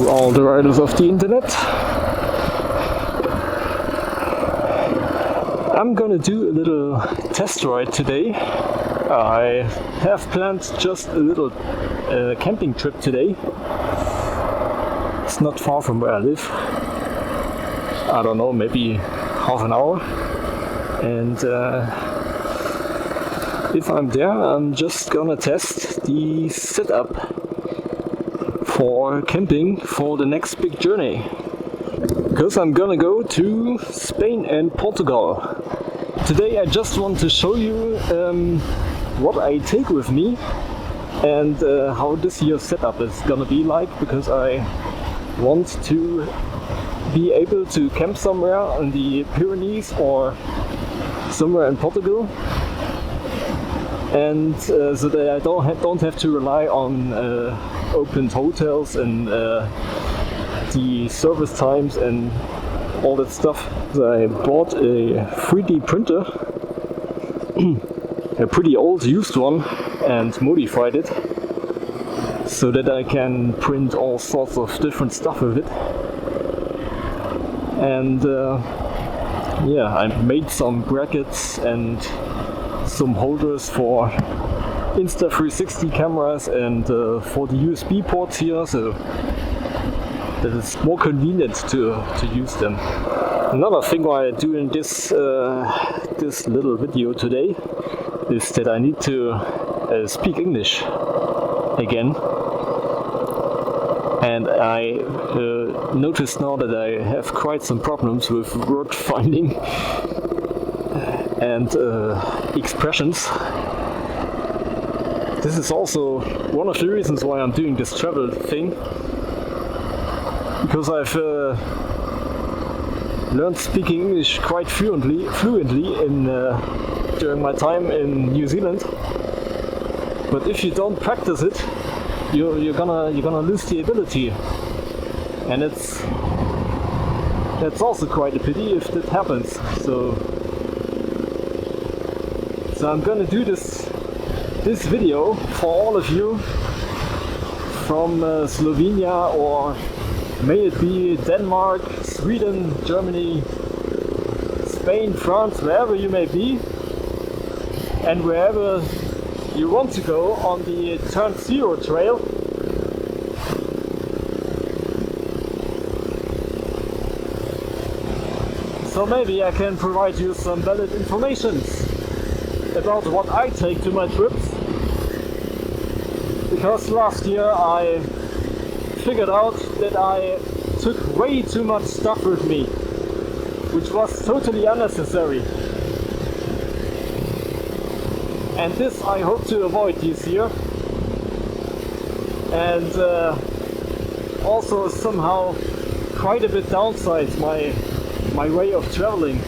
all the riders of the internet. I'm gonna do a little test ride today. I have planned just a little camping trip today. It's not far from where I live. I don't know, maybe half an hour. And if I'm there, I'm just gonna test the setup for camping for the next big journey. Because I'm gonna go to Spain and Portugal. Today I just want to show you what I take with me and how this year's setup is gonna be like, because I want to be able to camp somewhere in the Pyrenees or somewhere in Portugal, and so that I don't have to rely on opened hotels and the service times and all that stuff. So I bought a 3D printer, a pretty old used one, and modified it so that I can print all sorts of different stuff with it. And yeah, I made some brackets and some holders for Insta360 cameras and for the USB ports here, so that it's more convenient to use them. Another thing why I'm doing this little video today is that I need to speak English again. And I noticed now that I have quite some problems with word finding and expressions. This is also one of the reasons why I'm doing this travel thing, because I've learned speaking English quite fluently in during my time in New Zealand. But if you don't practice it, you're gonna lose the ability, and that's also quite a pity if that happens. So I'm gonna do this video for all of you from Slovenia, or may it be Denmark, Sweden, Germany, Spain, France, wherever you may be, and wherever you want to go on the Turn Zero trail. So maybe I can provide you some valid information about what I take to my trips, because last year I figured out that I took way too much stuff with me, which was totally unnecessary. And this I hope to avoid this year, and also somehow quite a bit downsides my way of traveling.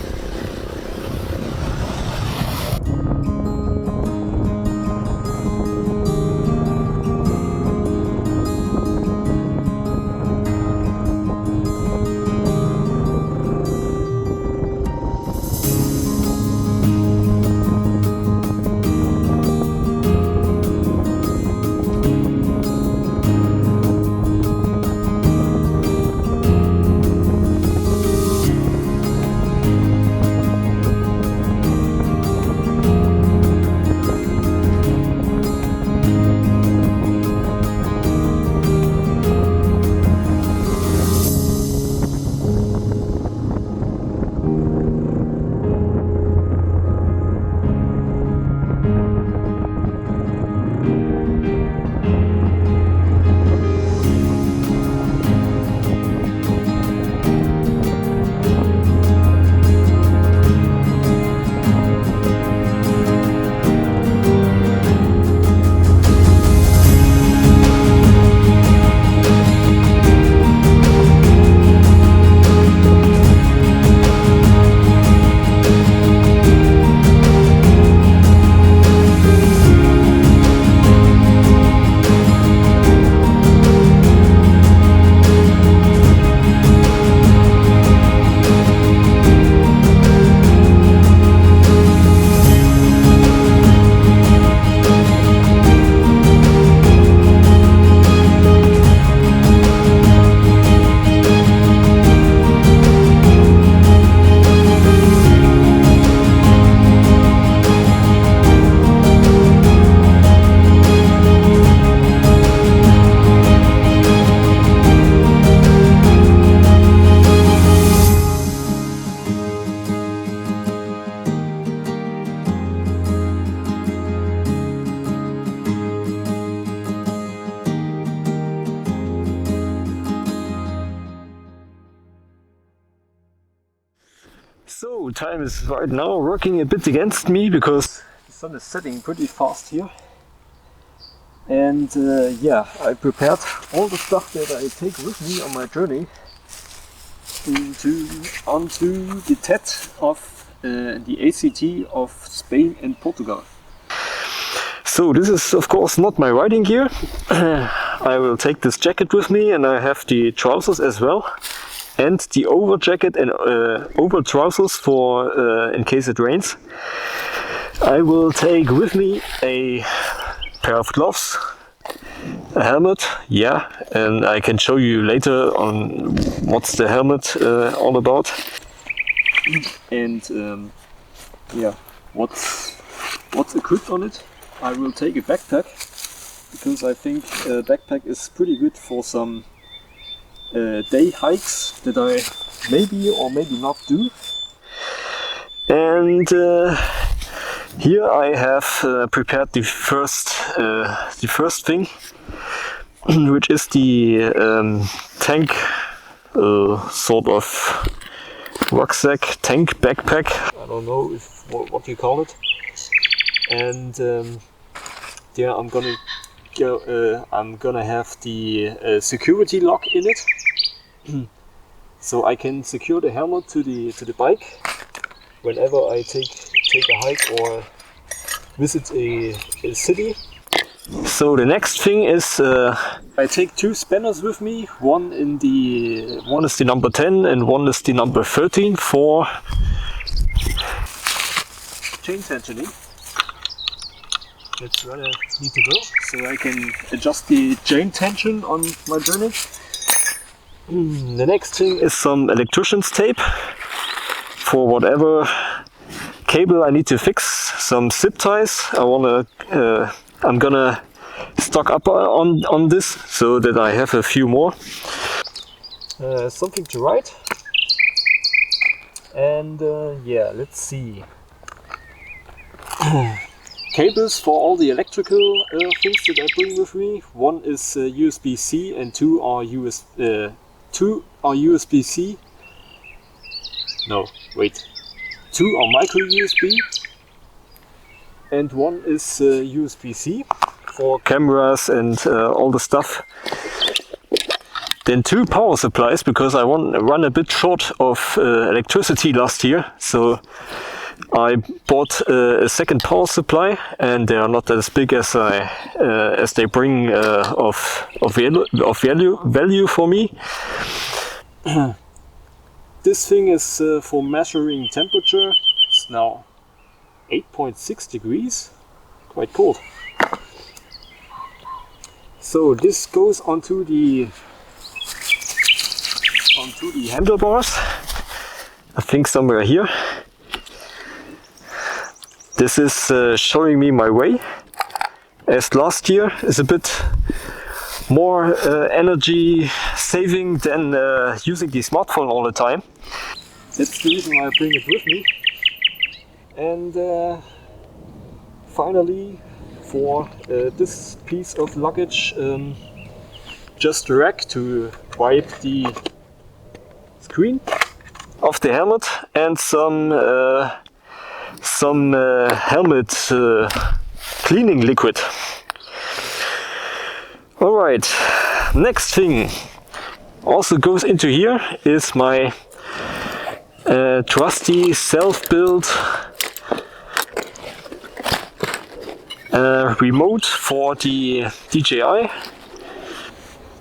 So time is right now working a bit against me because the sun is setting pretty fast here. And yeah, I prepared all the stuff that I take with me on my journey onto the TET of the ACT of Spain and Portugal. So this is of course not my riding gear. I will take this jacket with me, and I have the trousers as well, and the over jacket and over trousers for in case it rains. I will take with me a pair of gloves, a helmet, yeah, and I can show you later on what's the helmet all about. And yeah, what's equipped on it. I will take a backpack, because I think a backpack is pretty good for some day hikes that I maybe or maybe not do. And here I have prepared the first thing, which is the tank sort of rucksack, tank backpack. I don't know what you call it. And yeah, I'm gonna have the security lock in it, so I can secure the helmet to the bike whenever I take a hike or visit a city. So the next thing is I take two spanners with me. One is the number 10 and one is the number 13 for chain tensioning. That's where I need to go, so I can adjust the chain tension on my journey. The next thing is some electrician's tape for whatever cable I need to fix. Some zip ties. I'm gonna stock up on this so that I have a few more. Something to write. And yeah, let's see. Cables for all the electrical things that I bring with me. One is USB-C and two are USB-C. No, wait. Two are micro USB and one is USB-C for cameras and all the stuff. Then two power supplies, because I run a bit short of electricity last year. So I bought a second power supply, and they are not as big as they bring of value for me. This thing is for measuring temperature. It's now 8.6 degrees, quite cold. So this goes onto the handlebars. I think somewhere here. This is showing me my way, as last year is a bit more energy saving than using the smartphone all the time. That's the reason why I bring it with me. And finally, for this piece of luggage, just a rack to wipe the screen of the helmet and some helmet cleaning liquid. Alright, next thing also goes into here is my trusty self-built remote for the DJI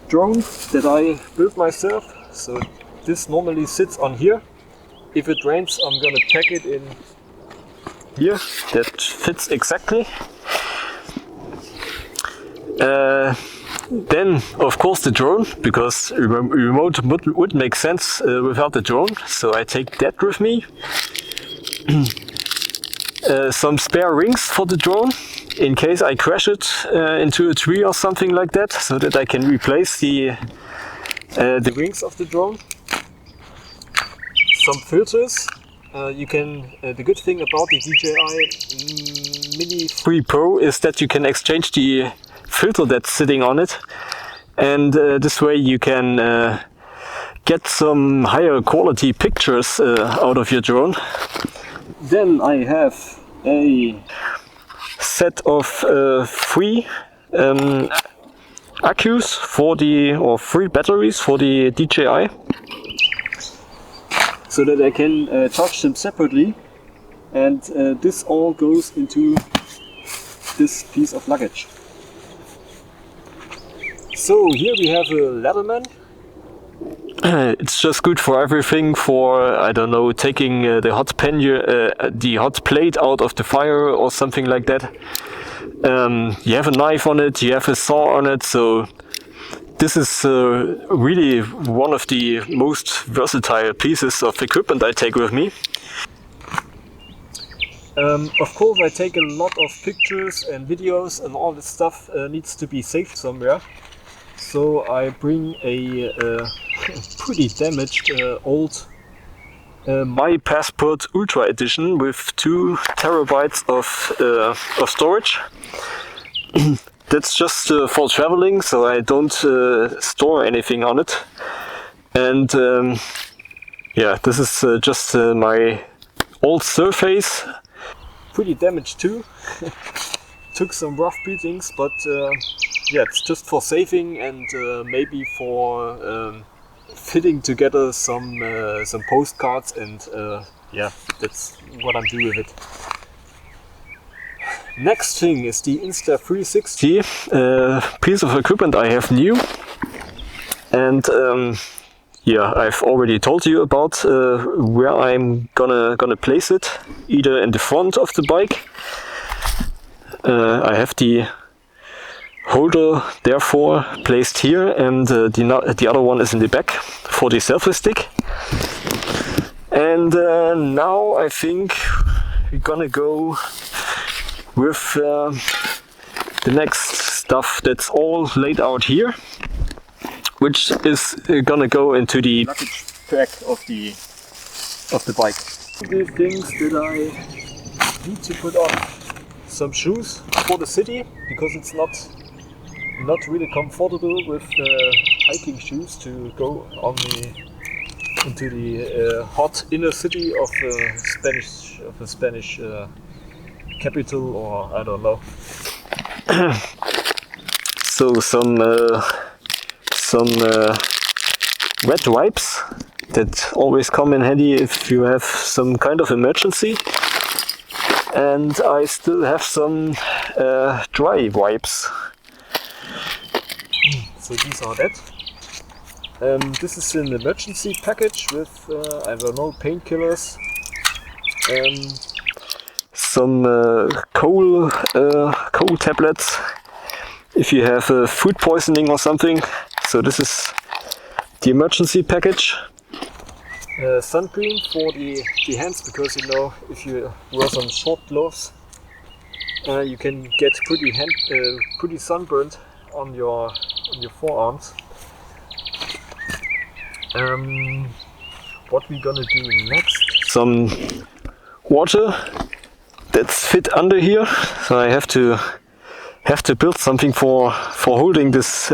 drone that I built myself. So this normally sits on here. If it rains, I'm gonna pack it in here. That fits exactly. Then of course the drone, because remote would make sense without the drone, so I take that with me. Some spare rings for the drone in case I crash it into a tree or something like that, so that I can replace the wings of the drone. Some filters. The good thing about the DJI Mini 3 Pro is that you can exchange the filter that's sitting on it, and this way you can get some higher quality pictures out of your drone. Then I have a set of 3 accus for or 3 batteries for the DJI, so that I can charge them separately, and this all goes into this piece of luggage. So here we have a Leatherman. It's just good for everything, for I don't know, taking the hot plate out of the fire or something like that. You have a knife on it, you have a saw on it, so this is really one of the most versatile pieces of equipment I take with me. Of course I take a lot of pictures and videos, and all this stuff needs to be saved somewhere. So I bring a pretty damaged old My Passport Ultra Edition with 2 terabytes of storage. That's just for traveling, so I don't store anything on it. And yeah, this is just my old Surface. Pretty damaged too. Took some rough beatings, but yeah, it's just for saving and maybe for fitting together some postcards, and yeah, that's what I'm doing with it. Next thing is the Insta360 piece of equipment I have new, and yeah, I've already told you about where I'm gonna place it, either in the front of the bike. I have the holder therefore placed here, and the other one is in the back for the selfie stick. And now I think we're gonna go with the next stuff that's all laid out here, which is gonna go into the luggage pack of the bike. The things that I need to put on: some shoes for the city, because it's not really comfortable with hiking shoes to go into the hot inner city of a Spanish capital, or I don't know. So some wet wipes that always come in handy if you have some kind of emergency. And I still have some dry wipes. So these are that. This is an emergency package with, I don't know, painkillers, some coal tablets if you have food poisoning or something. So this is the emergency package. Sunscreen for the hands, because you know, if you wear some short gloves, you can get pretty sunburned on your forearms. What we're gonna do next? Some water that's fit under here, so I have to build something for holding this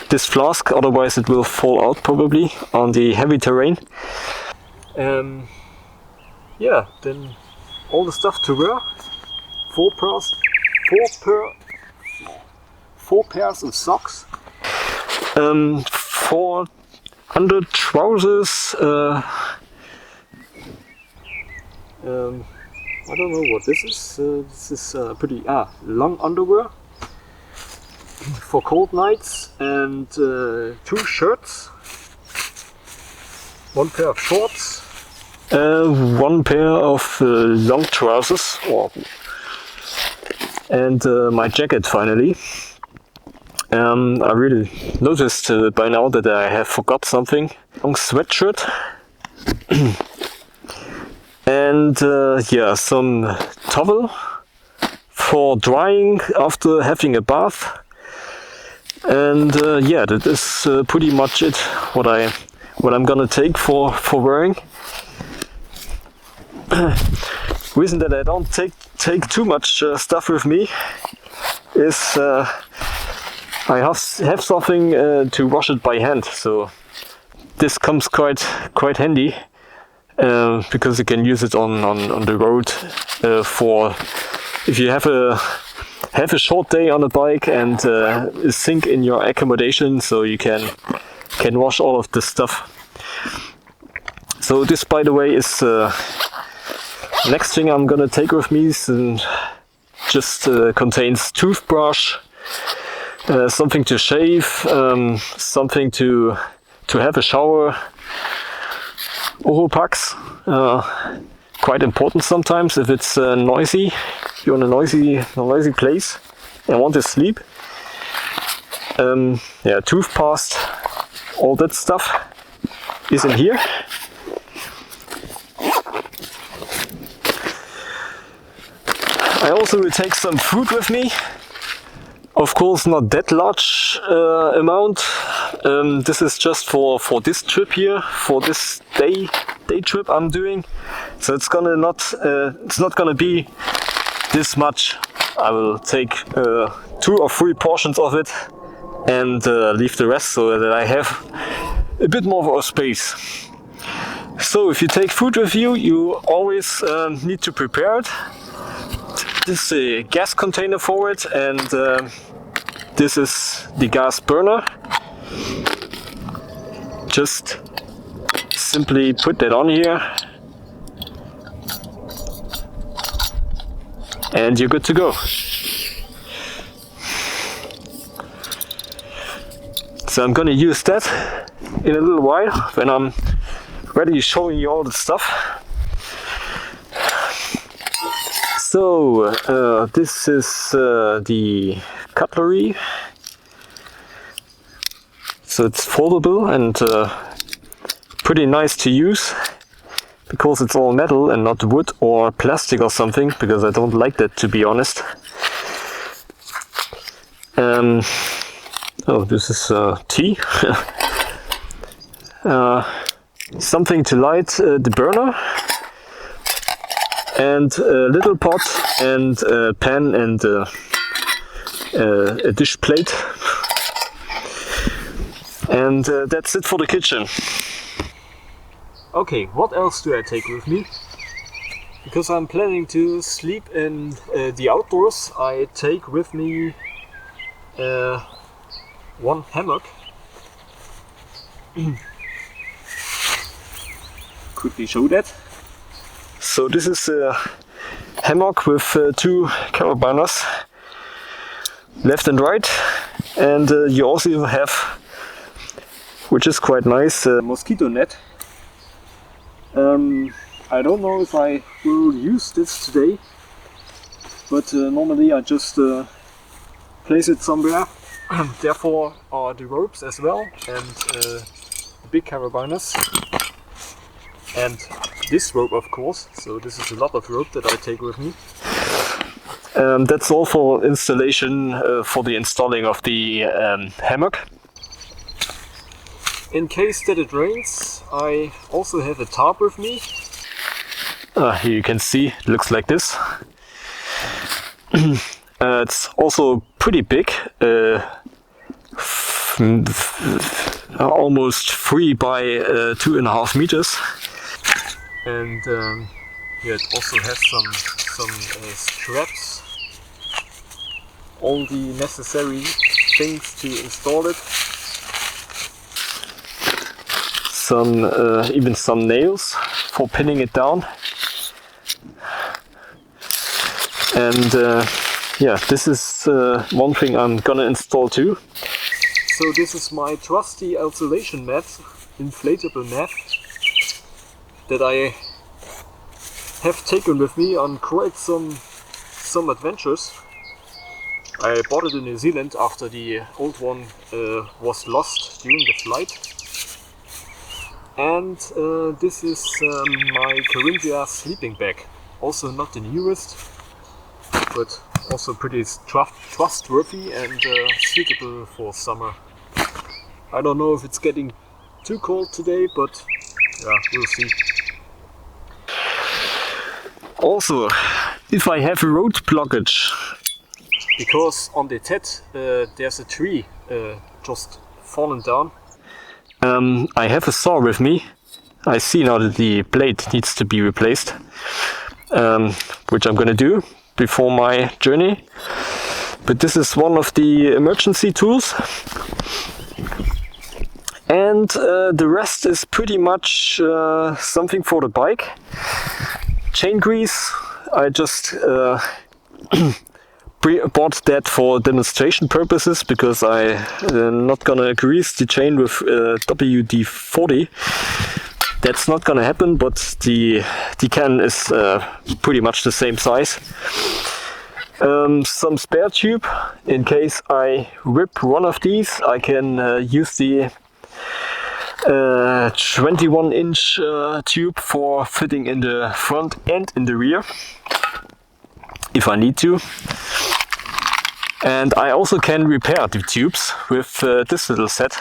this flask, otherwise it will fall out probably on the heavy terrain. Yeah, then all the stuff to wear: 4 pairs of socks, 4 under trousers. I don't know what this is. This is pretty long underwear for cold nights, and 2 shirts, 1 pair of shorts, 1 pair of long trousers, and my jacket finally. I really noticed by now that I have forgot something. Long sweatshirt. And yeah, some towel for drying after having a bath. And yeah, that is pretty much it. What I'm gonna take for wearing. Reason that I don't take too much stuff with me is I have something to wash it by hand. So this comes quite handy because you can use it on the road for if you have a short day on a bike and sink in your accommodation, so you can wash all of this stuff. So this, by the way, is next thing I'm gonna take with me. Just contains toothbrush, something to shave, something to have a shower, Oropax, quite important sometimes if it's noisy. You're in a noisy place and want to sleep. Yeah, toothpaste, all that stuff is in here. I also will take some food with me. Of course, not that large amount. This is just for this trip here, for this day trip I'm doing. So it's not gonna be this much. I will take 2 or 3 portions of it and leave the rest so that I have a bit more of space. So if you take food with you, you always need to prepare it. This is a gas container for it, and this is the gas burner. Just simply put that on here and you're good to go. So I'm gonna use that in a little while when I'm ready showing you all the stuff. So this is the cutlery. So it's foldable and pretty nice to use because it's all metal and not wood or plastic or something, because I don't like that, to be honest. Oh, this is tea. Something to light the burner, and a little pot and a pan and a dish plate. And that's it for the kitchen. Okay, what else do I take with me? Because I'm planning to sleep in the outdoors, I take with me one hammock. Quickly show that. So this is a hammock with 2 carabiners, left and right, and you also have, which is quite nice, a mosquito net. I don't know if I will use this today, but normally I just place it somewhere. Therefore are the ropes as well, and the big carabiners, and this rope, of course. So this is a lot of rope that I take with me. That's all for installation, for the installing of the hammock. In case that it rains, I also have a tarp with me. Here you can see, it looks like this. It's also pretty big, almost 3 by 2.5 meters. And yeah, it also has some straps, all the necessary things to install it. Even some nails for pinning it down. And yeah, this is one thing I'm gonna install too. So this is my trusty isolation mat, inflatable mat, that I have taken with me on quite some adventures. I bought it in New Zealand after the old one was lost during the flight. And this is my Corinthia sleeping bag. Also not the newest, but also pretty trustworthy and suitable for summer. I don't know if it's getting too cold today, but yeah, we'll see. Also, if I have a road blockage, because on the TET there's a tree just fallen down, I have a saw with me. I see now that the blade needs to be replaced, which I'm gonna do before my journey. But this is one of the emergency tools. And the rest is pretty much something for the bike. Chain grease, I just bought that for demonstration purposes because I'm not gonna grease the chain with WD-40. That's not gonna happen, but the can is pretty much the same size. Some spare tube, in case I rip one of these, I can use the 21-inch tube for fitting in the front and in the rear, if I need to. And I also can repair the tubes with this little set,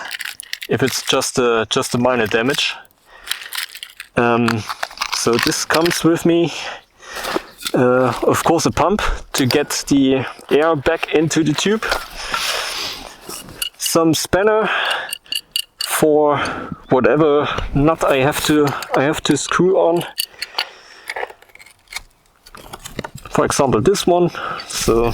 if it's just a minor damage. So this comes with me, of course, a pump to get the air back into the tube, some spanner for whatever nut I have to screw on. For example, this one. So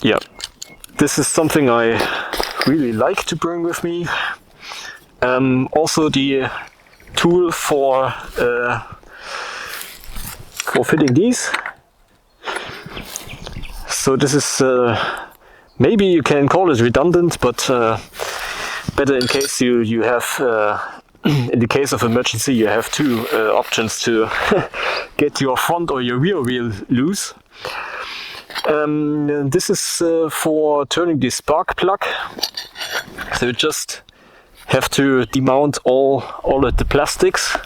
yeah, this is something I really like to bring with me. Also the tool for fitting these. So this is maybe you can call it redundant, but better in case you have in the case of emergency you have two options to get your front or your rear wheel loose. This is for turning the spark plug. So you just have to demount all of the plastics,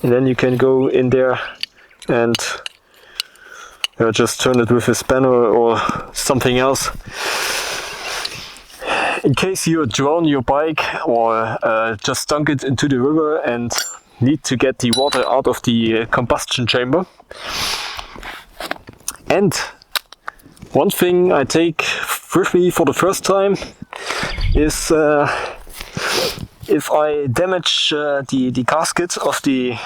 and then you can go in there and just turn it with a spanner or something else. In case you drown your bike or just dunk it into the river and need to get the water out of the combustion chamber. And one thing I take with me for the first time is if I damage the gasket of the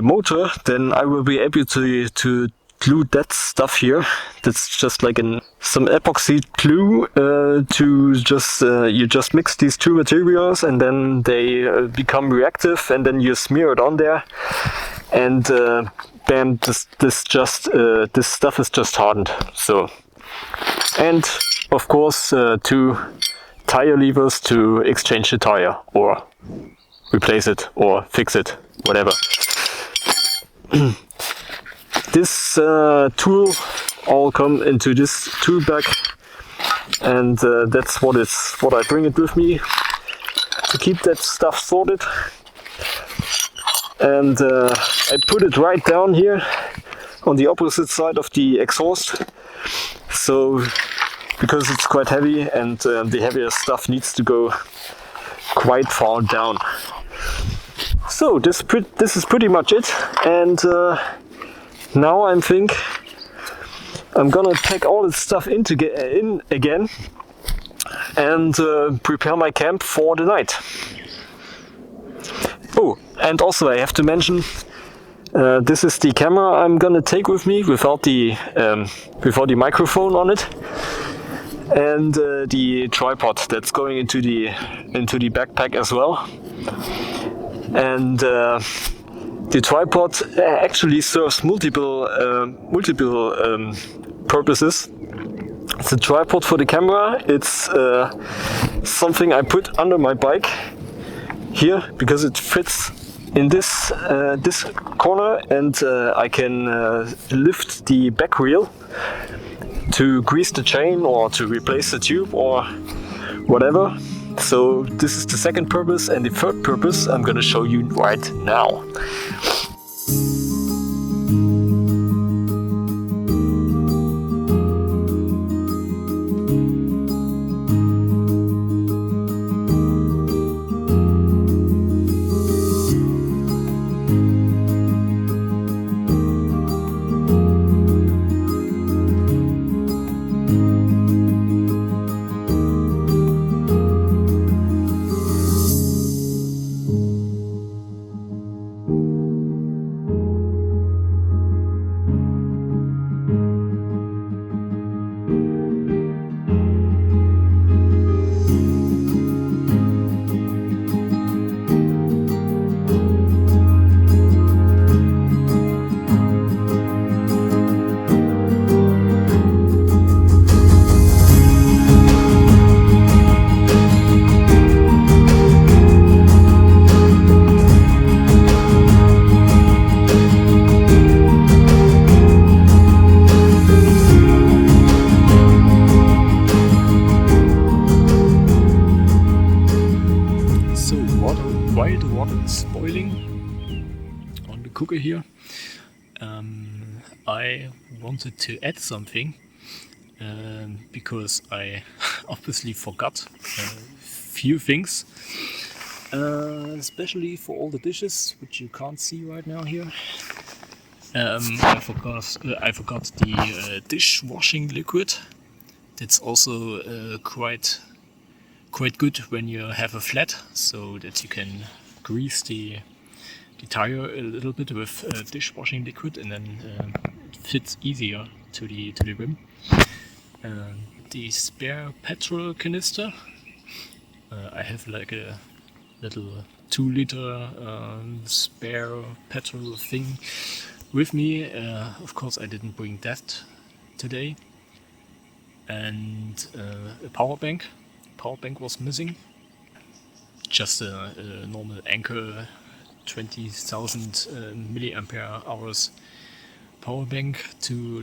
motor, then I will be able to glue that stuff here. That's just like some epoxy glue to just you just mix these two materials and then they become reactive, and then you smear it on there, and bam, this stuff is just hardened. So, and of course two tire levers to exchange the tire or replace it or fix it, whatever. This tool all come into this tool bag, and that's what I bring it with me to keep that stuff sorted. And I put it right down here on the opposite side of the exhaust, so because it's quite heavy and the heavier stuff needs to go quite far down. So this is pretty much it, and now I think I'm gonna pack all this stuff in again and prepare my camp for the night. Oh, and also I have to mention, this is the camera I'm gonna take with me without the microphone on it, and the tripod that's going into the backpack as well. And the tripod actually serves multiple purposes. It's a tripod for the camera. It's something I put under my bike here because it fits in this corner, and I can lift the back wheel to grease the chain or to replace the tube or whatever. So this is the second purpose, and the third purpose I'm gonna show you right now. cooker here. I wanted to add something because I obviously forgot a few things, especially for all the dishes, which you can't see right now here. I forgot the dishwashing liquid. That's also quite good when you have a flat, so that you can grease the tire a little bit with dishwashing liquid, and then it fits easier to the rim. The spare petrol canister. I have like a little 2-liter spare petrol thing with me. Of course, I didn't bring that today. And a power bank. Power bank was missing. Just a normal Anker 20,000 milliampere hours power bank to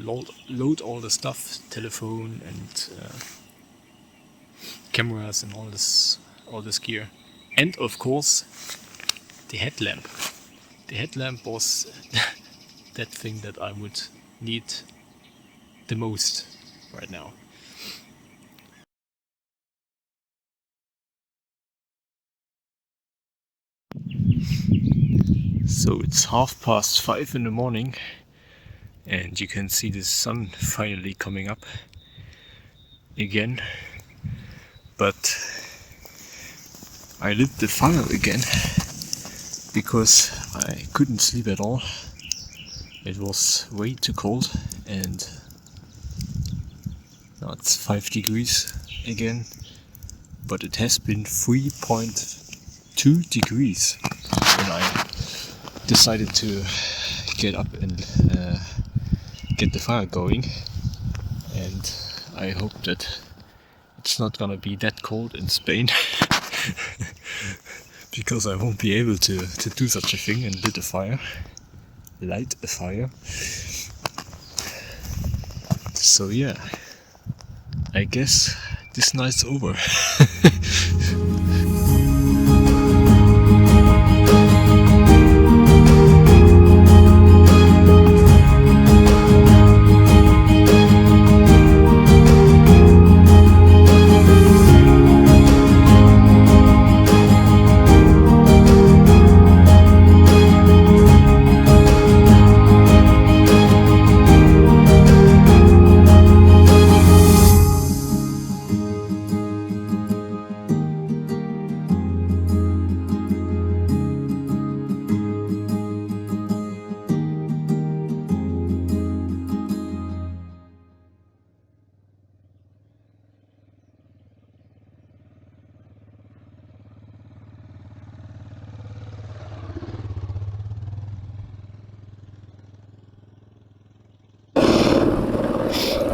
load all the stuff, telephone and cameras and all this gear. And of course the headlamp. The headlamp was that thing that I would need the most right now. So it's 5:30 in the morning, and you can see the sun finally coming up again. But I lit the fire again because I couldn't sleep at all. It was way too cold, and now it's 5 degrees again, but it has been 3.2 degrees when I decided to get up and get the fire going, and I hope that it's not gonna be that cold in Spain because I won't be able to do such a thing and light a fire. So yeah, I guess this night's over.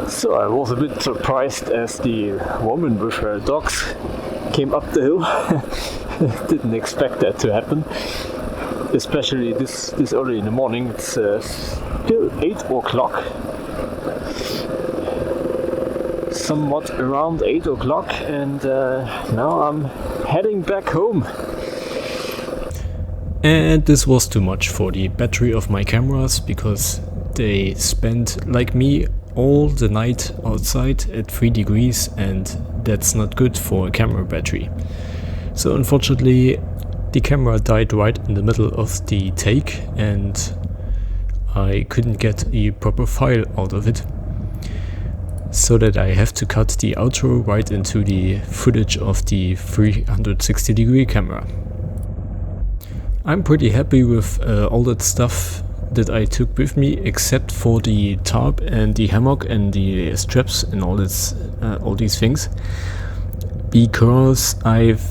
So I was a bit surprised as the woman with her dogs came up the hill. Didn't expect that to happen, especially this early in the morning. It's still 8 o'clock, somewhat around 8 o'clock, and now I'm heading back home. And this was too much for the battery of my cameras, because they spent, like me, all the night outside at 3 degrees, and that's not good for a camera battery. So unfortunately the camera died right in the middle of the take, and I couldn't get a proper file out of it, so that I have to cut the outro right into the footage of the 360 degree camera. I'm pretty happy with all that stuff that I took with me, except for the tarp and the hammock and the straps and all these things, because I've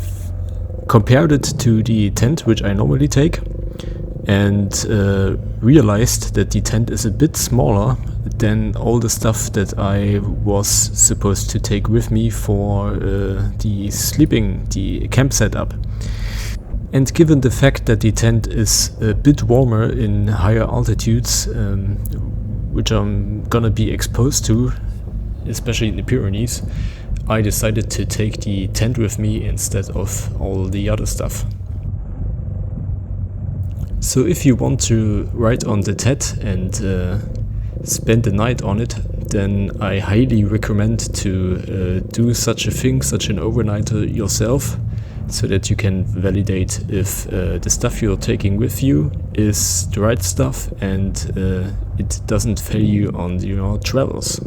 compared it to the tent which I normally take, and realized that the tent is a bit smaller than all the stuff that I was supposed to take with me for the camp setup. And given the fact that the tent is a bit warmer in higher altitudes, which I'm gonna be exposed to, especially in the Pyrenees, I decided to take the tent with me instead of all the other stuff. So if you want to write on the TET and spend the night on it, then I highly recommend to do such a thing, such an overnighter yourself, so that you can validate if the stuff you're taking with you is the right stuff and it doesn't fail you on your travels.